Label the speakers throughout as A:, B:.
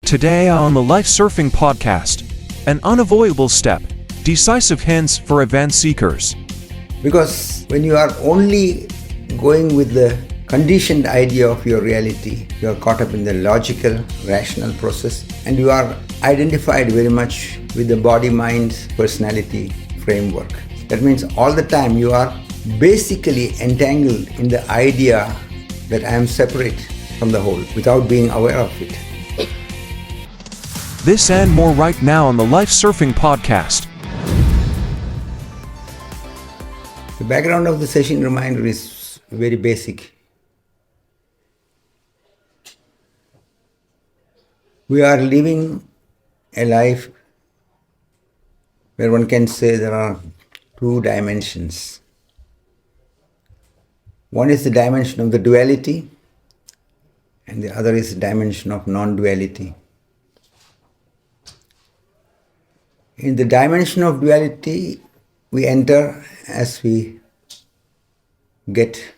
A: Today on the Life Surfing Podcast, an unavoidable step, decisive hints for advanced seekers.
B: Because when you are only going with the conditioned idea of your reality, you are caught up in the logical, rational process, and you are identified very much with the body-mind personality framework. That means all the time you are basically entangled in the idea that I am separate from the whole without being aware of it.
A: This and more right now on the Life Surfing Podcast.
B: The background of the Sesshin Reminder is very basic. We are living a life where one can say there are two dimensions. One is the dimension of the duality, and the other is the dimension of non-duality. In the dimension of duality, we enter as we get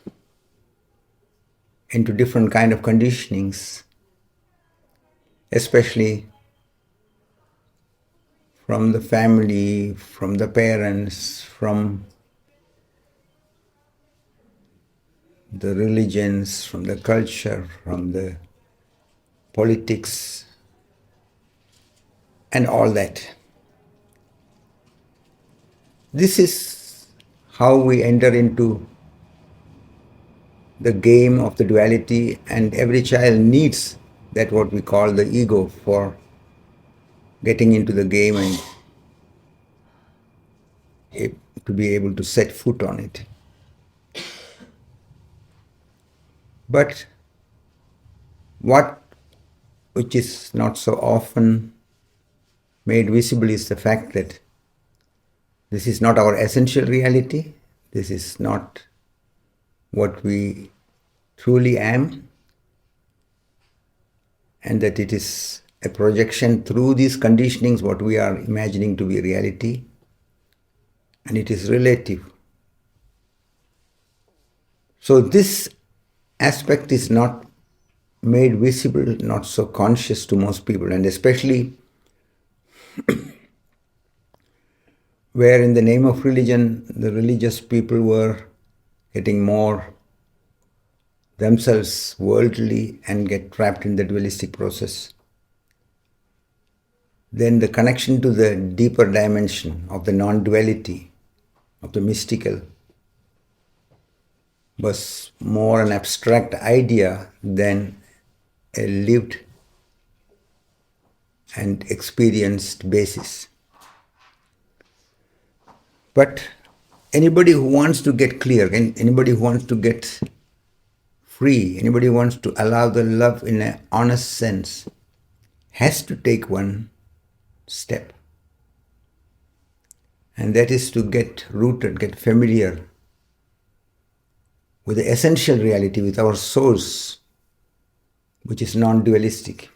B: into different kind of conditionings, especially from the family, from the parents, from the religions, from the culture, from the politics, and all that. This is how we enter into the game of the duality, and every child needs that what we call the ego for getting into the game and to be able to set foot on it. But which is not so often made visible is the fact that this is not our essential reality. This is not what we truly am, and that it is a projection through these conditionings what we are imagining to be reality, and it is relative. So this aspect is not made visible, not so conscious to most people, and especially where in the name of religion, the religious people were getting more themselves worldly and get trapped in the dualistic process. Then the connection to the deeper dimension of the non-duality, of the mystical, was more an abstract idea than a lived and experienced basis. But anybody who wants to get clear, anybody who wants to get free, anybody who wants to allow the love in an honest sense, has to take one step. And that is to get rooted, get familiar with the essential reality, with our source, which is non-dualistic.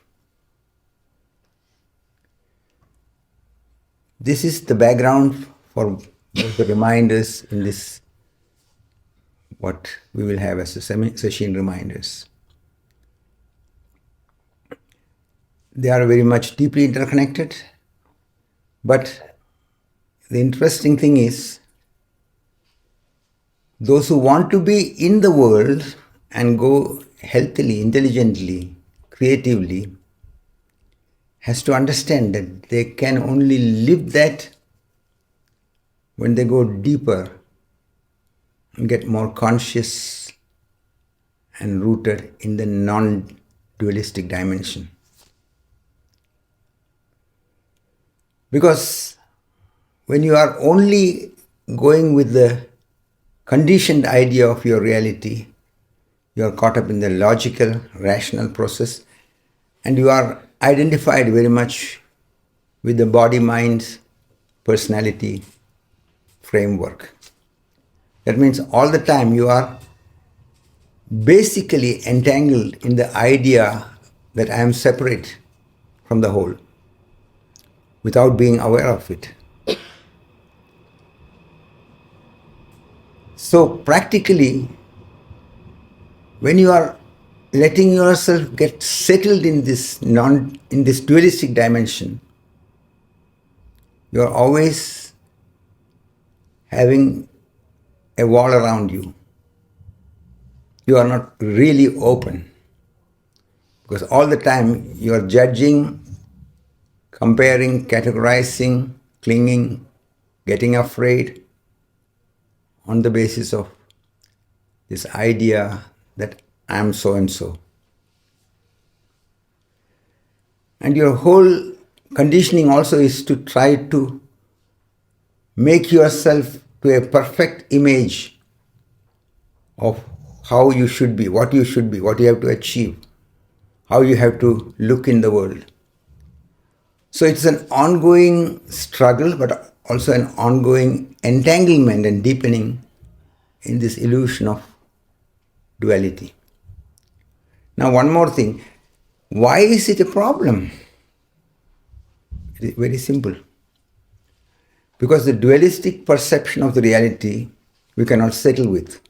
B: This is the background for the reminders in this, what we will have as a Sesshin Reminders. They are very much deeply interconnected, but the interesting thing is, those who want to be in the world and go healthily, intelligently, creatively, has to understand that they can only live that when they go deeper and get more conscious and rooted in the non-dualistic dimension. Because when you are only going with the conditioned idea of your reality, you are caught up in the logical, rational process, and you are identified very much with the body-mind personality framework. That means all the time you are basically entangled in the idea that I am separate from the whole without being aware of it. So practically, when you are letting yourself get settled in this dualistic dimension, you're always having a wall around you. You are not really open, because all the time you are judging, comparing, categorizing, clinging, getting afraid on the basis of this idea that I am so and so. And your whole conditioning also is to try to make yourself to a perfect image of how you should be, what you should be, what you have to achieve, how you have to look in the world. So it's an ongoing struggle, but also an ongoing entanglement and deepening in this illusion of duality. Now, one more thing. Why is it a problem? It is very simple. Because the dualistic perception of the reality we cannot settle with.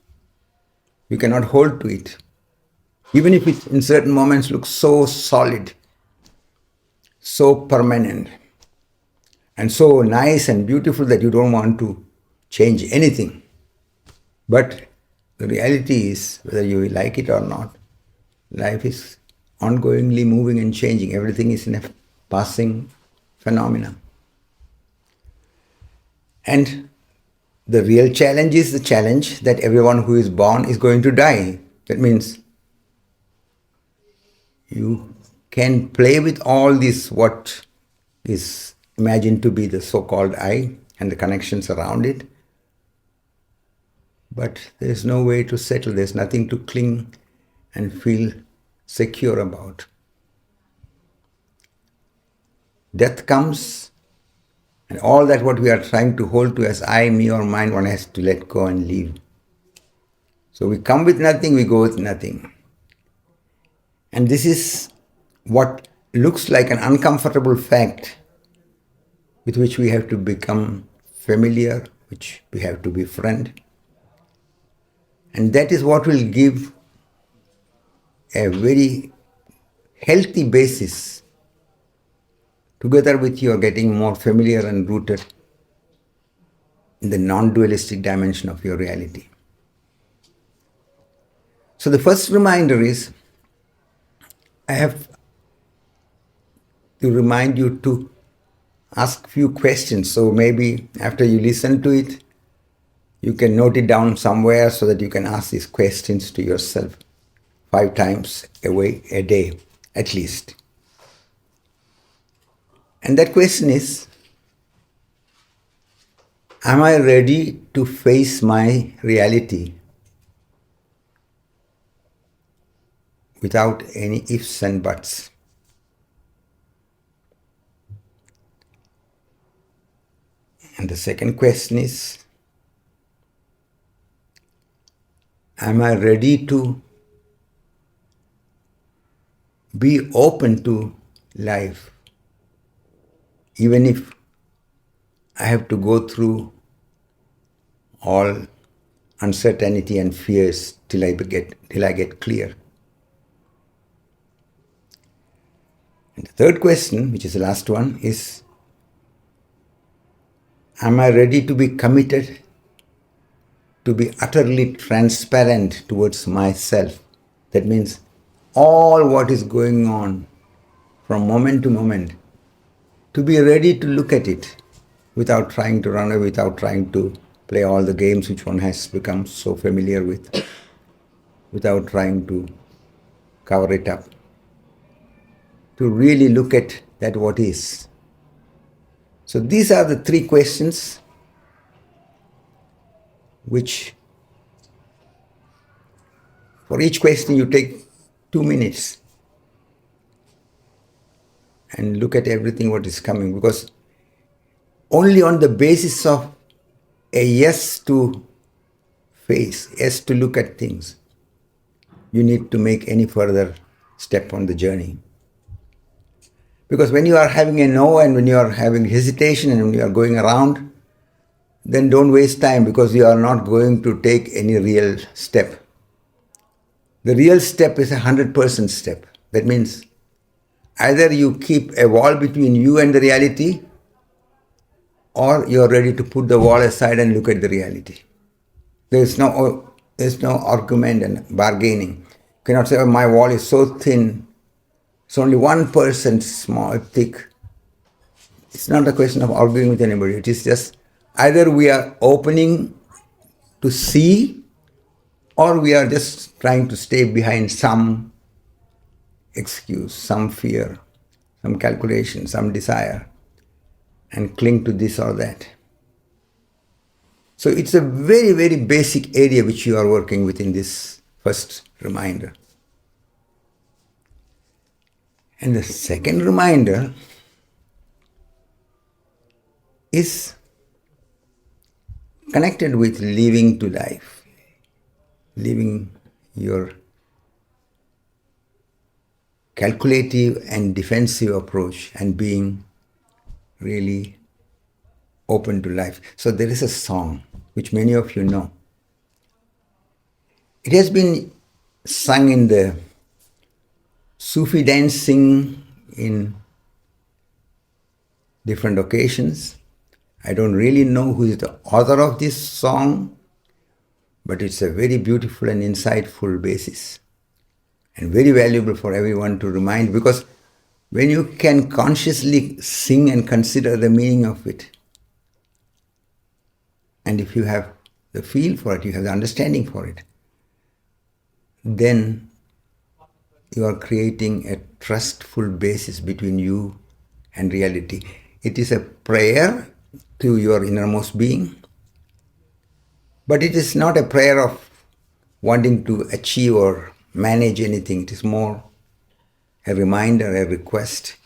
B: We cannot hold to it. Even if it in certain moments looks so solid, so permanent, and so nice and beautiful that you don't want to change anything. But the reality is, whether you like it or not, life is ongoingly moving and changing. Everything is in a passing phenomena. And the real challenge is the challenge that everyone who is born is going to die. That means you can play with all this, what is imagined to be the so-called I and the connections around it. But there is no way to settle. There's nothing to cling and feel secure about. Death comes, and all that what we are trying to hold to as I, me or mine, one has to let go and leave. So we come with nothing, we go with nothing. And this is what looks like an uncomfortable fact with which we have to become familiar, which we have to befriend. And that is what will give a very healthy basis, together with your getting more familiar and rooted in the non-dualistic dimension of your reality. So the first reminder is, I have to remind you to ask few questions. So maybe after you listen to it, you can note it down somewhere so that you can ask these questions to yourself 5 times a day, at least. And that question is, am I ready to face my reality without any ifs and buts? And the second question is, am I ready to be open to life, even if I have to go through all uncertainty and fears till I get clear? And the third question, which is the last one, is, am I ready to be committed to be utterly transparent towards myself? That means all what is going on from moment to moment, to be ready to look at it without trying to run away, without trying to play all the games which one has become so familiar with, without trying to cover it up. To really look at that what is. So these are the 3 questions which, for each question you take 2 minutes and look at everything what is coming, because only on the basis of a yes to face, yes to look at things, you need to make any further step on the journey. Because when you are having a no and when you are having hesitation and when you are going around, then don't waste time, because you are not going to take any real step. The real step is 100% step. That means either you keep a wall between you and the reality, or you're ready to put the wall aside and look at the reality. There's no argument and bargaining. You cannot say, oh, my wall is so thin, it's only 1% small, thick. It's not a question of arguing with anybody. It is just either we are opening to see, or we are just trying to stay behind some excuse, some fear, some calculation, some desire, and cling to this or that. So it's a very, very basic area which you are working with in this first reminder. And the second reminder is connected with living to life, living your calculative and defensive approach and being really open to life. So there is a song which many of you know. It has been sung in the Sufi dancing in different occasions. I don't really know who is the author of this song, but it's a very beautiful and insightful basis and very valuable for everyone to remind, because when you can consciously sing and consider the meaning of it, and if you have the feel for it, you have the understanding for it, then you are creating a trustful basis between you and reality. It is a prayer to your innermost being, but it is not a prayer of wanting to achieve or manage anything. It is more a reminder, a request,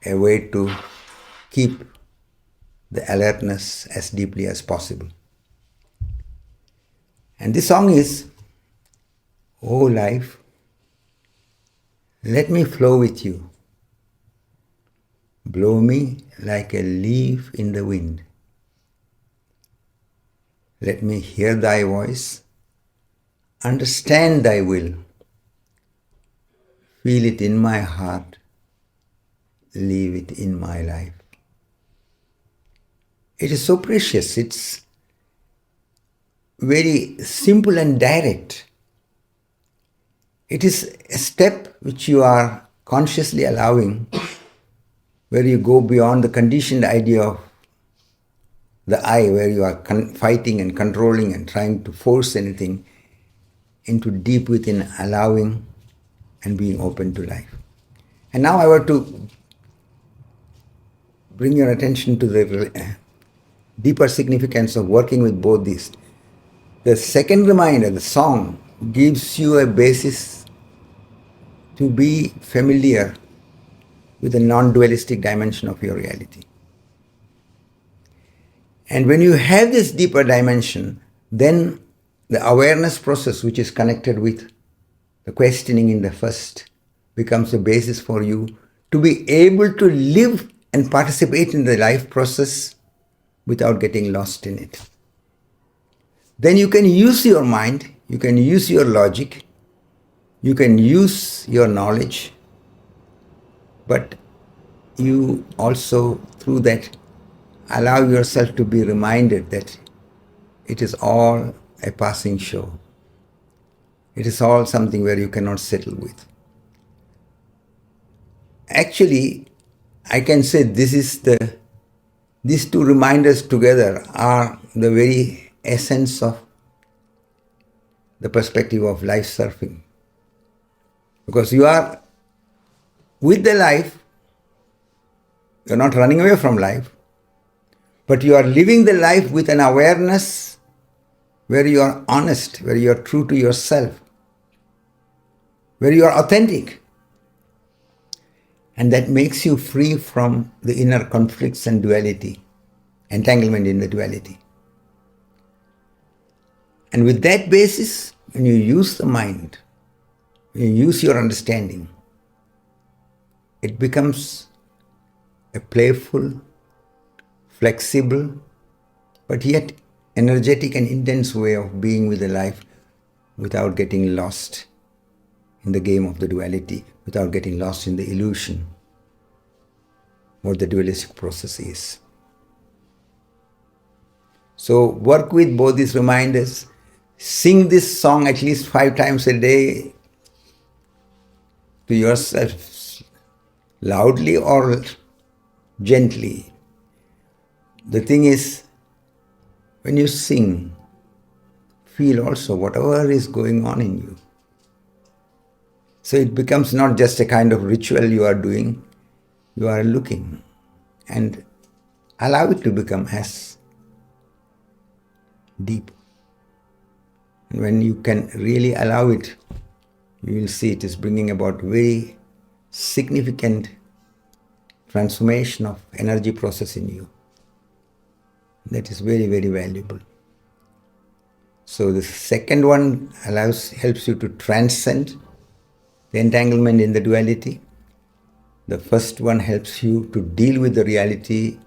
B: a way to keep the alertness as deeply as possible. And this song is, "Oh life, let me flow with you. Blow me like a leaf in the wind. Let me hear thy voice, understand thy will, feel it in my heart, live it in my life." It is so precious. It's very simple and direct. It is a step which you are consciously allowing, where you go beyond the conditioned idea of the I, where you are fighting and controlling and trying to force anything, into deep within allowing and being open to life. And now I want to bring your attention to the deeper significance of working with both these. The second reminder, the song, gives you a basis to be familiar with the non-dualistic dimension of your reality. And when you have this deeper dimension, then the awareness process, which is connected with the questioning in the first, becomes a basis for you to be able to live and participate in the life process without getting lost in it. Then you can use your mind, you can use your logic, you can use your knowledge, but you also, through that, allow yourself to be reminded that it is all a passing show. It is all something where you cannot settle with. Actually, I can say these two reminders together are the very essence of the perspective of life surfing. Because you are with the life, you are not running away from life, but you are living the life with an awareness where you are honest, where you are true to yourself, where you are authentic. And that makes you free from the inner conflicts and duality, entanglement in the duality. And with that basis, when you use the mind, when you use your understanding, it becomes a playful, flexible, but yet energetic and intense way of being with the life without getting lost in the game of the duality without getting lost in the illusion what the dualistic process is. So work with both these reminders. Sing this song at least 5 times a day to yourself, loudly or gently. The thing is, when you sing, feel also whatever is going on in you. So it becomes not just a kind of ritual you are doing, you are looking, and allow it to become as deep. And when you can really allow it, you will see it is bringing about very significant transformation of energy process in you. That is very, very valuable. So the second one helps you to transcend the entanglement in the duality. The first one helps you to deal with the reality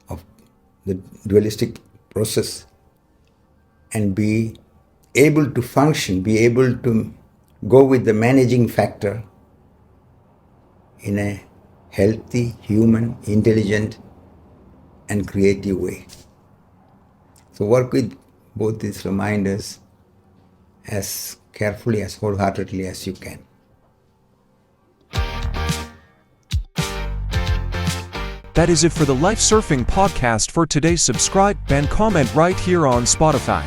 B: of the dualistic process and be able to function, be able to go with the managing factor in a healthy, human, intelligent and creative way. So work with both these reminders as carefully, as wholeheartedly as you can.
A: That is it for the Life Surfing podcast for today. Subscribe and comment right here on Spotify.